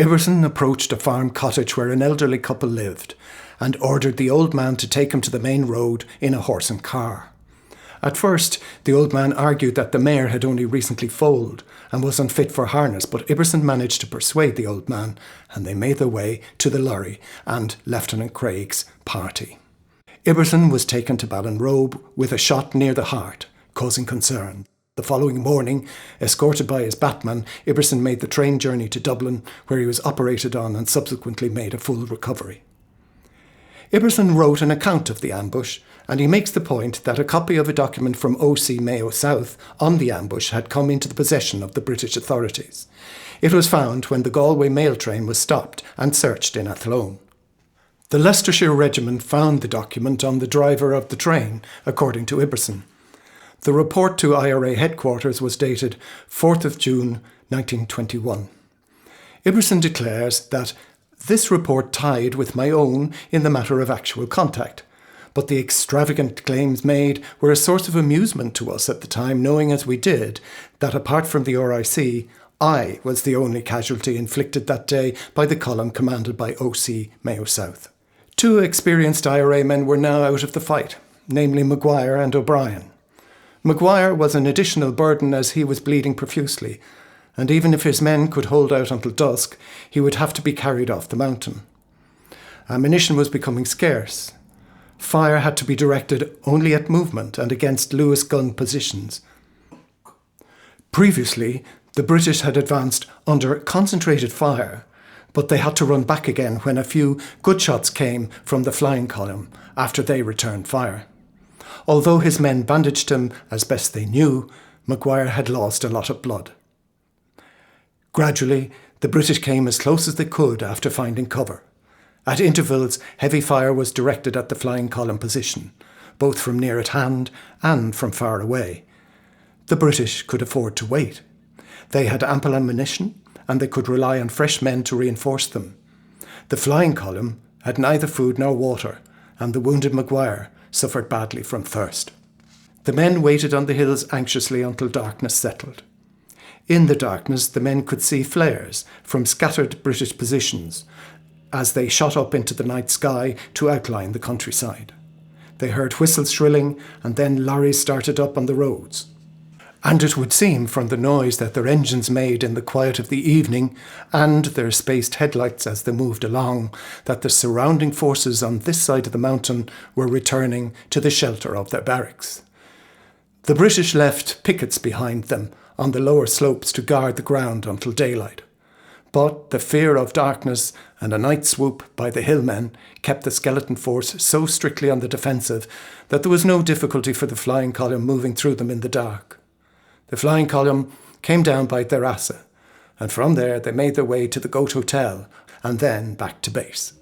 Ibberson approached a farm cottage where an elderly couple lived and ordered the old man to take him to the main road in a horse and car. At first, the old man argued that the mare had only recently foaled and was unfit for harness, but Ibberson managed to persuade the old man, and they made their way to the lorry and Lieutenant Craig's party. Ibberson was taken to Ballinrobe with a shot near the heart, causing concern. The following morning, escorted by his batman, Ibberson made the train journey to Dublin, where he was operated on and subsequently made a full recovery. Ibberson wrote an account of the ambush, and he makes the point that a copy of a document from OC Mayo South on the ambush had come into the possession of the British authorities. It was found when the Galway mail train was stopped and searched in Athlone. The Leicestershire Regiment found the document on the driver of the train, according to Ibberson. The report to IRA headquarters was dated 4th of June 1921. Ibberson declares that this report tied with my own in the matter of actual contact, but the extravagant claims made were a source of amusement to us at the time, knowing as we did that apart from the RIC, I was the only casualty inflicted that day by the column commanded by OC Mayo South. 2 experienced IRA men were now out of the fight, namely Maguire and O'Brien. Maguire was an additional burden as he was bleeding profusely, and even if his men could hold out until dusk, he would have to be carried off the mountain. Ammunition was becoming scarce. Fire had to be directed only at movement and against Lewis gun positions. Previously, the British had advanced under concentrated fire, but they had to run back again when a few good shots came from the flying column after they returned fire. Although his men bandaged him as best they knew, Maguire had lost a lot of blood. Gradually, the British came as close as they could after finding cover. At intervals, heavy fire was directed at the flying column position, both from near at hand and from far away. The British could afford to wait. They had ample ammunition, and they could rely on fresh men to reinforce them. The flying column had neither food nor water, and the wounded Maguire suffered badly from thirst. The men waited on the hills anxiously until darkness settled. In the darkness, the men could see flares from scattered British positions as they shot up into the night sky to outline the countryside. They heard whistles shrilling, and then lorries started up on the roads. And it would seem from the noise that their engines made in the quiet of the evening and their spaced headlights as they moved along, that the surrounding forces on this side of the mountain were returning to the shelter of their barracks. The British left pickets behind them on the lower slopes to guard the ground until daylight. But the fear of darkness and a night swoop by the hillmen kept the skeleton force so strictly on the defensive that there was no difficulty for the flying column moving through them in the dark. The flying column came down by Derasa, and from there they made their way to the Goat Hotel and then back to base.